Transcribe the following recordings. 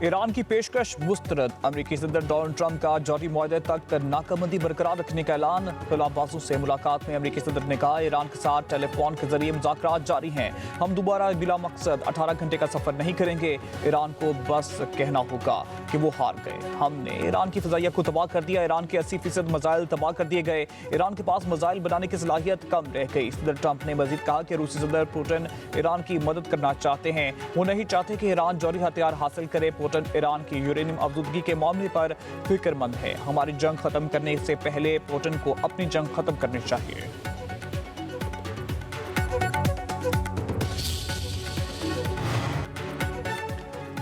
Iran की पेशकश मुस्तरद। अमेरिकी सदर डोनाल्ड ट्रंप का जौहरी मुआहदे तक नाकाबंदी बरकरार रखने का ऐलान। खिलाफबाजों से मुलाकात में अमेरिकी सदर ने कहा, ईरान के साथ टेलीफोन के जरिए मुज़ाकरात जारी हैं। हम दोबारा बिला मकसद 18 घंटे का सफर नहीं करेंगे। ईरान को बस कहना होगा कि वो हार गए। हमने ईरान की फिजाइया को तबाह कर दिया। ईरान के 80% मिसाइल तबाह कर दिए गए। ईरान के पास मिसाइल बनाने की सलाहियत कम रह गई। सदर ट्रंप ने मजीद कहा कि रूसी सदर पुतिन ईरान की मदद करना चाहते हैं। वो नहीं चाहते कि ईरान जौहरी हथियार हासिल करे। पुतिन ईरान की यूरेनियम अफजूदगी के मामले पर फिक्रमंद है। हमारी जंग खत्म करने से पहले पुतिन को अपनी जंग खत्म करनी चाहिए।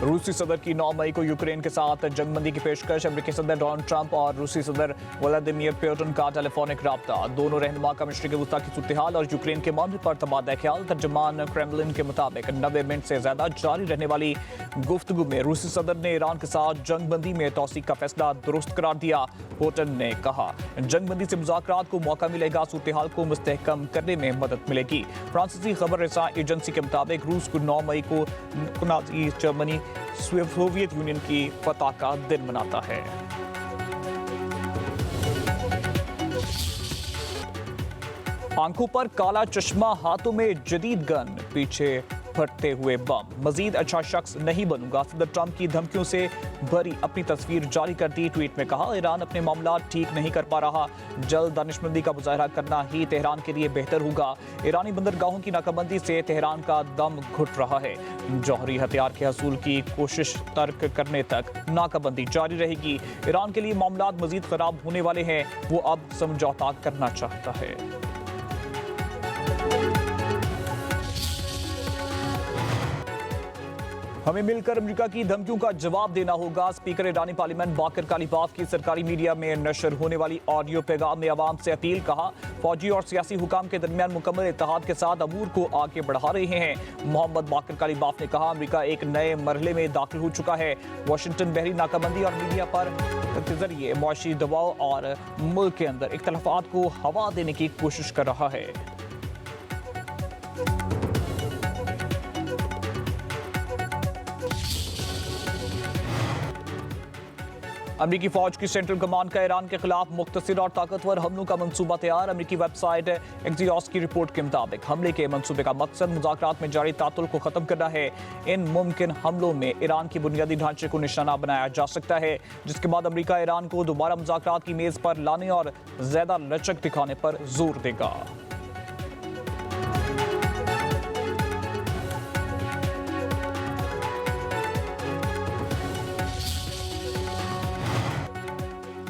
रूसी सदर की 9 मई को यूक्रेन के साथ जंगबंदी की पेशकश। अमेरिकी सदर डोनाल्ड ट्रंप और रूसी सदर व्लादिमीर पुतिन का टेलीफोनिक राब्ता। दोनों रहनुमा का मशरिक वस्ता की सूरत-ए-हाल और यूक्रेन के मामले पर तबादला ख्याल। तर्जुमान क्रेमलिन के मुताबिक 90 मिनट से ज्यादा जारी रहने वाली गुफ्तगू में रूसी सदर ने ईरान के साथ जंगबंदी में तौसीक का फैसला दुरुस्त करार दिया। पुतिन ने कहा, जंगबंदी से मुज़ाकरात को मौका मिलेगा, सूरत-ए-हाल को मुस्तहकम करने में मदद मिलेगी। फ्रांसीसी खबर रसा एजेंसी के मुताबिक रूस को 9 मई को नाज़ी जर्मनी सोवियत यूनियन की फतह का दिन मनाता है। आंखों पर काला चश्मा, हाथों में जदीद गन, पीछे फटते हुए बम। मजीद अच्छा शख्स नहीं बनूंगा, सदर ट्रंप की धमकियों से भरी अपनी तस्वीर जारी कर दी। ट्वीट में कहा, ईरान अपने मामला ठीक नहीं कर पा रहा। जल्द दानिशमंदी का मुजाहरा करना ही तेहरान के लिए बेहतर होगा। ईरानी बंदरगाहों की नाकाबंदी से तेहरान का दम घुट रहा है। जौहरी हथियार के हसूल की कोशिश तर्क करने तक नाकाबंदी जारी रहेगी। ईरान के लिए मामला मजीद खराब होने वाले हैं। वो अब समझौता करना चाहता है। हमें मिलकर अमेरिका की धमकियों का जवाब देना होगा। स्पीकर ईरानी पार्लियामेंट बाकर कालिबाफ की सरकारी मीडिया में नशर होने वाली ऑडियो पैगाम में आवाम से अपील। कहा, फौजी और सियासी हुकाम के दरमियान मुकम्मल इत्तेहाद के साथ अमूर को आगे बढ़ा रहे हैं। मोहम्मद बाकर कालिबाफ ने कहा, अमेरिका एक नए मरहले में दाखिल हो चुका है। वाशिंगटन बहरी नाकाबंदी और मीडिया पर के जरिए मुआशी दबाव और मुल्क के अंदर इख्तलाफात को हवा देने की कोशिश कर रहा है। अमेरिकी फौज की सेंट्रल कमांड का ईरान के खिलाफ मुख्तसर और ताकतवर हमलों का मंसूबा तैयार। अमेरिकी वेबसाइट एक्सियोस की रिपोर्ट के मुताबिक हमले के मंसूबे का मकसद मुज़ाकरात में जारी तातुल को खत्म करना है। इन मुमकिन हमलों में ईरान की बुनियादी ढांचे को निशाना बनाया जा सकता है, जिसके बाद अमेरिका ईरान को दोबारा मुज़ाकरात की मेज पर लाने और ज्यादा लचक दिखाने पर जोर देगा।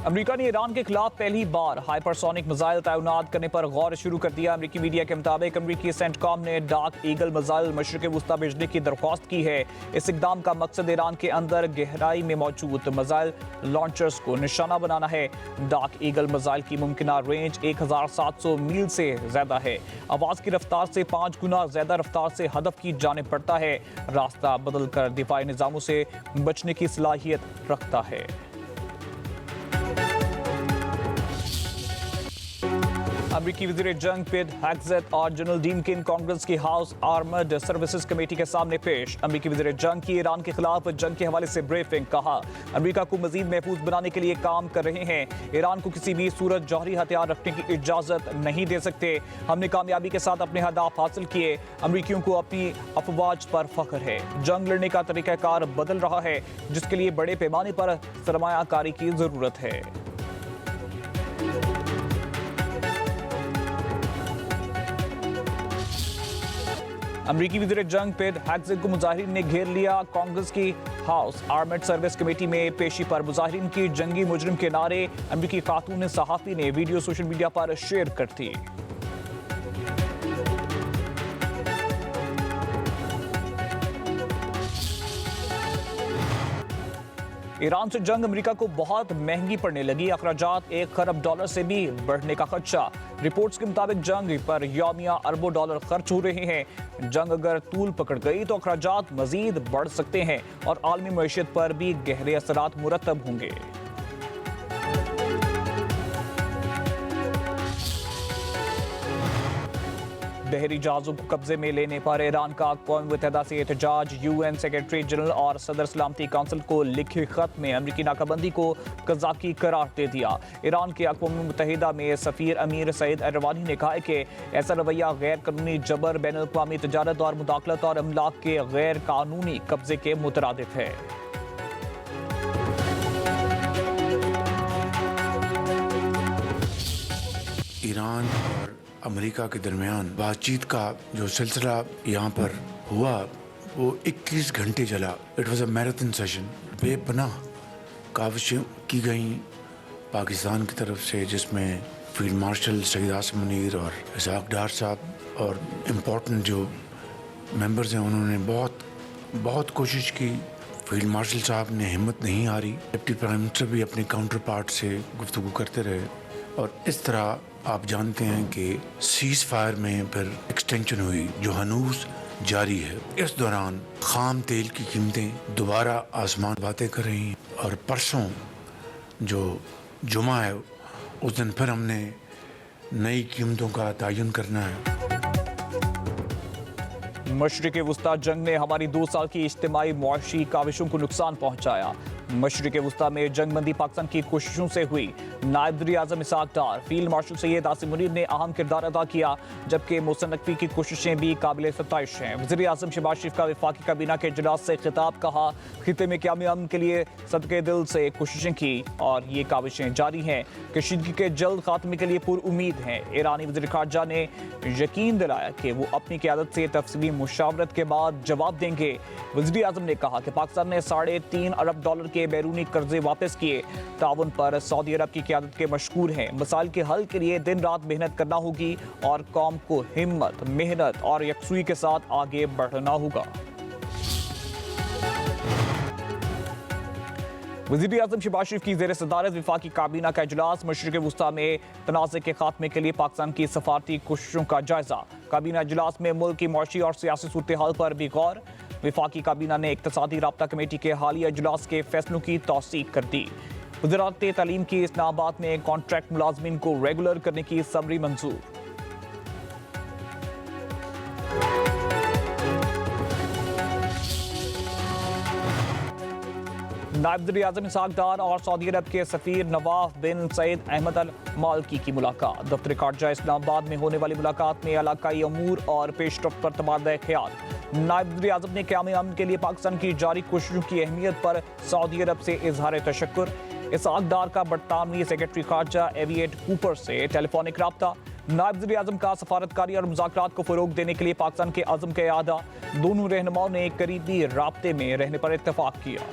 अमेरिका ने ईरान के खिलाफ पहली बार हाइपरसोनिक मिसाइल तैनात करने पर गौर शुरू कर दिया। अमेरिकी मीडिया के मुताबिक अमेरिकी सेंटकॉम ने डार्क ईगल मिसाइल मशरिक वस्ता भेजने की दरख्वास्त की है। इस इकदाम का मकसद ईरान के अंदर गहराई में मौजूद मिसाइल लॉन्चर्स को निशाना बनाना है। डार्क ईगल मिसाइल की मुमकिना रेंज 1700 मील से ज्यादा है। आवाज की रफ्तार से 5 गुना ज्यादा रफ्तार से हदफ की जाने पड़ता है। रास्ता बदलकर दिफाई निजामों से बचने की सलाहियत रखता है। अमेरिकी वज़ीर जंग पेट हेग्सेथ और जनरल डीन किन कांग्रेस की हाउस आर्मर्ड सर्विसेज कमेटी के सामने पेश। अमेरिकी वज़ीर जंग की ईरान के खिलाफ जंग के हवाले से ब्रीफिंग। कहा, अमेरिका को मजीद महफूज बनाने के लिए काम कर रहे हैं। ईरान को किसी भी सूरत जौहरी हथियार रखने की इजाजत नहीं दे सकते। हमने कामयाबी के साथ अपने हदाफ हासिल किए। अमेरिकियों को अपनी अफवाज पर फख्र है। जंग लड़ने का तरीकाकार बदल रहा है, जिसके लिए बड़े पैमाने पर सरमायाकारी की जरूरत है। अमेरिकी वज़ीर जंग पेट हेग्सेथ को मुजाहिरीन ने घेर लिया। कांग्रेस की हाउस आर्मर्ड सर्विस कमेटी में पेशी पर मुजाहिरीन की जंगी मुजरिम के नारे अमेरिकी खातून सहाफ़ी ने वीडियो सोशल मीडिया पर शेयर कर दी। ईरान से जंग अमेरिका को बहुत महंगी पड़ने लगी। अखराजात $1 खरब से भी बढ़ने का खदशा। रिपोर्ट्स के मुताबिक जंग पर यौमिया अरबों डॉलर खर्च हो रहे हैं। जंग अगर तूल पकड़ गई तो अखराजात मजीद बढ़ सकते हैं और आलमी मईशत पर भी गहरे असरात मुरतब होंगे। बहरी जहाजों को कब्जे में लेने पर ईरान का अक़वाम मुत्तहिदा से एहतजाज। UN सेक्रेटरी जनरल और सदर सलामती काउंसिल को लिखे खत में अमरीकी नाकाबंदी को कज़ाकी करार दे दिया। ईरान के अक़वाम मुत्तहिदा में सफ़ीर अमीर सईद अरवानी ने कहा है कि ऐसा रवैया गैर कानूनी जबर, बैन अक़वामी तजारत और मुदाखलत और अमलाक के गैर कानूनी कब्जे के मुतरादिफ है। ईरान और अमेरिका के दरमियान बातचीत का जो सिलसिला यहाँ पर हुआ वो 21 घंटे चला। It was a marathon session. बेपनाह काविशें की गई पाकिस्तान की तरफ से, जिसमें फील्ड मार्शल सईद आसिम मुनीर और इसाक डार साहब और इम्पोर्टेंट जो मेंबर्स हैं उन्होंने बहुत कोशिश की। फील्ड मार्शल साहब ने हिम्मत नहीं हारी। डिप्टी प्राइम मिनिस्टर भी अपने काउंटर पार्ट से गुफ्तगू करते रहे और इस तरह आप जानते हैं कि सीज फायर में फिर एक्सटेंशन हुई जो हनूस जारी है। इस दौरान खाम तेल की कीमतें दोबारा आसमान बातें कर रही हैं और परसों जो जुमा है उस दिन फिर हमने नई कीमतों का तयन करना है। मशरिक़ वुस्ता जंग में हमारी 2 साल की इज्तिमाई मुआशी काविशों को नुकसान पहुंचाया। मशरिक़ वुस्ता में जंगबंदी पाकिस्तान की कोशिशों से हुई। नायब वज़ीर-ए-आज़म इसाक डार, फील्ड मार्शल सैयद आसिम मुनीर ने अहम किरदार अदा किया, जबकि मोहसिन नकवी की कोशिशें भी काबिल सताइश हैं। वज़ीर-ए-आज़म शहबाज शरीफ का वफाकी काबीना के इजलास से खिताब, कहा खिते में क़याम अमन के लिए सदके दिल से कोशिशें की और ये काविशें जारी हैं। कशीदगी के जल्द खात्मे के लिए पुरुमीद हैं। ईरानी वज़ीर ख़ारजा ने यकीन दिलाया कि वो अपनी क़यादत से तफसीली मुशावरत के बाद जवाब देंगे। वज़ीर-ए-आज़म ने कहा कि पाकिस्तान ने $3.5 अरब के बैरूनी कर्जे वापस किए। ताउन पर सऊदी अरब की क़यादत के मशकूर हैं। मसाइल के हल के लिए दिन रात मेहनत करना होगी और कौम को हिम्मत, मेहनत और यकसुई के साथ आगे बढ़ना होगा। वज़ीर-ए-आज़म शहबाज शरीफ की ज़ेर सदारत वफाकी काबीना का इजलास। मशरिक़ वुस्ता में तनाज़े के खात्मे के लिए पाकिस्तान की सफारती कोशिशों का जायजा। काबीना इजलास में मुल्क की मुआशी और सियासी सूरत हाल पर भी गौर। वफाकी काबीना ने इक़्तिसादी राब्ता कमेटी के हालिया इजलास के फैसलों की तौसीक कर दी। वज़ारत तालीम की इस्लामाबाद में कॉन्ट्रैक्ट मुलाजमीन को रेगुलर करने की समरी मंजूर। नायब वज़ीर-ए-आज़म इसाक डार और सऊदी अरब के सफ़ीर नवाफ बिन सईद अहमद अल मालकी की मुलाकात। दफ्तर ख़ारजा इस्लामाबाद में होने वाली मुलाकात में इलाकाई अमूर और पेशरफ्त पर तबादला ख्याल। नायब वज़ीर-ए-आज़म ने क़याम अमन के लिए पाकिस्तान की जारी कोशिशों की अहमियत पर सऊदी अरब से इजहार तशक्कुर। इसाक डार का बरतानवी सेक्रेटरी ख़ारजा एविएट कूपर से टेलीफोनिक राब्ता। नायब वज़ीर-ए-आज़म का सफारतकारी और मुज़ाकरात को फ़रोग़ देने के लिए पाकिस्तान के अज़म का इआदा। दोनों रहनुमाओं ने करीबी राब्ते में रहने पर इत्तफ़ाक़ किया।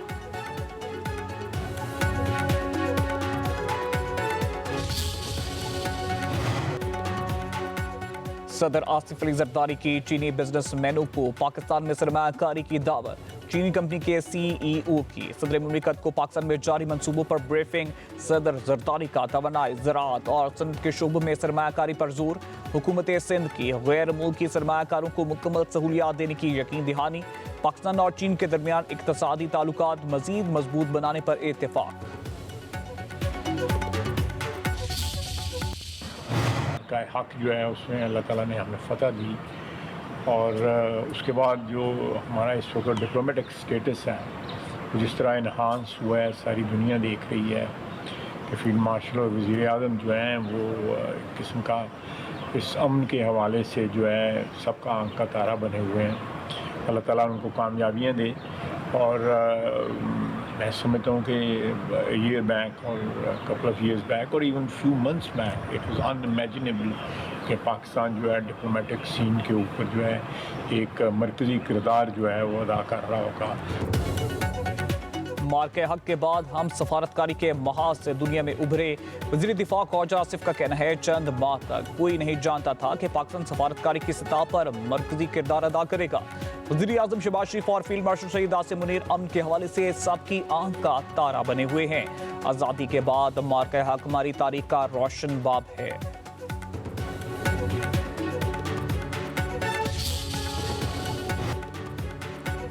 सदर आसिफ अली जरदारी की चीनी बिजनेसमैनों को पाकिस्तान में सरमायाकारी की दावत। चीनी कंपनी के CEO की सदर मुमलिकत को पाकिस्तान में जारी मंसूबों पर ब्रीफिंग। सदर जरदारी का तवानाई, ज़राअत और सनत के शोबों में सरमायाकारी पर जोर। हुकूमत सिंध की गैर मुल्की सरमायाकारों को मुकम्मल सहूलियात देने की यकीन दहानी। पाकिस्तान और चीन के दरमियान इक़्तिसादी ताल्लुकात मज़ीद मजबूत बनाने पर इत्तेफाक। का हक जो है उसमें अल्लाह ताला ने हमें फ़तह दी और उसके बाद जो हमारा इस वक्त डिप्लोमेटिक स्टेटस है वो जिस तरह इन्हांस हुआ है, सारी दुनिया देख रही है कि फील्ड मार्शल और वज़ीर-ए-आज़म जो हैं वो एक किस्म का इस अमन के हवाले से जो है सबका आंख का तारा बने हुए हैं। अल्लाह ताला उनको कामयाबियाँ दे और मैं समझता हूँ कि ईयर बैक और कपल ऑफ ईयर्स बैक और even few months back it was unimaginable कि पाकिस्तान जो है डिप्लोमेटिक सीन के ऊपर जो है एक मरकज़ी किरदार जो है वो अदा कर रहा होगा। मार्के हक के बाद हम सफारतकारी के महाज से दुनिया में उभरे। वज़ीर दिफा ख्वाजा आसिफ का कहना है चंद माह तक कोई नहीं जानता था कि पाकिस्तान सफारतकारी की सतह पर मरकजी किरदार अदा करेगा। वज़ीर-ए-आज़म शहबाज शरीफ और फील्ड मार्शल सैयद आसिम मुनीर अमन के हवाले से सबकी आंख का तारा बने हुए हैं। आज़ादी के बाद मार्के हक हमारी तारीख का रोशन बाब है।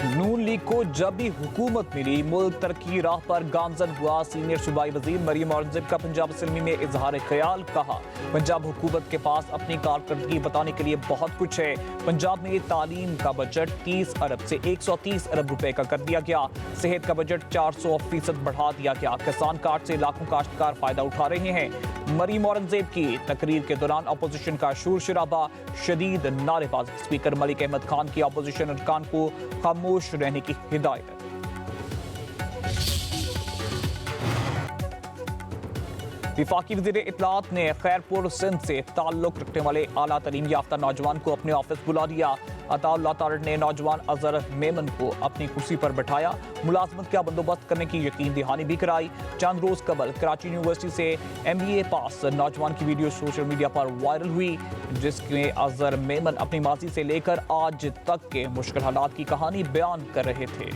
नून लीग को जब भी हुकूमत मिली मुल्क तरक्की राह पर गामजन हुआ। सीनियर सूबाई वजीर मरियम औरंगजेब का पंजाब असम्बली में इजहार ख्याल। कहा, पंजाब हुकूमत के पास अपनी कारकर्दगी बताने के लिए बहुत कुछ है। पंजाब में तालीम का बजट 30 अरब से 130 अरब रुपए का कर दिया गया। सेहत का बजट 400% बढ़ा दिया गया। किसान कार्ड से लाखों काश्तकार फायदा उठा रहे हैं। मरियम औरंगजेब की तकरीर के दौरान अपोजिशन का शोर शराबा, शदीद नारेबाजी। स्पीकर मलिक अहमद खान की अपोजिशन अरकान को खामोश रहने की हिदायत। विफाकी वज़ीर इत्तलात ने खैरपुर सिंध से ताल्लुक रखने वाले आला तलीम याफ्ता नौजवान को अपने ऑफिस बुला लिया। अताउल्लाह तारड़ ने नौजवान अजहर मेमन को अपनी कुर्सी पर बैठाया। मुलाजमत का बंदोबस्त करने की यकीन दहानी भी कराई। चंद रोज कबल कराची यूनिवर्सिटी से MBA पास नौजवान की वीडियो सोशल मीडिया पर वायरल हुई, जिसमें अजहर मेमन अपनी माजी से लेकर आज तक के मुश्किल हालात की कहानी बयान कर रहे थे।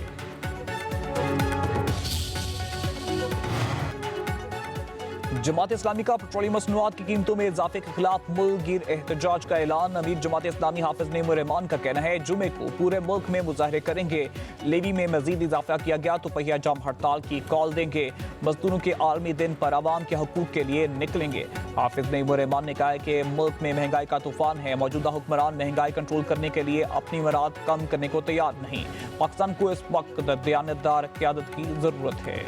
जमात इस्लामी का पेट्रोलियम मसनूआत की कीमतों में इजाफे के खिलाफ मुल्क गिर एहतजाज का ऐलान। अमीर जमात इस्लामी हाफिज नईमुर रहमान का कहना है, जुमे को पूरे मुल्क में मुजाहरे करेंगे। लेवी में मजीद इजाफा किया गया तो पहिया जाम हड़ताल की कॉल देंगे। मजदूरों के आलमी दिन पर आवाम के हकूक के लिए निकलेंगे। हाफिज नईमुर रहमान ने कहा है कि मुल्क में महंगाई का तूफान है। मौजूदा हुक्मरान महंगाई कंट्रोल करने के लिए अपनी मराद कम करने को तैयार नहीं। पाकिस्तान को इस वक्त दयानतदार क़यादत की जरूरत है।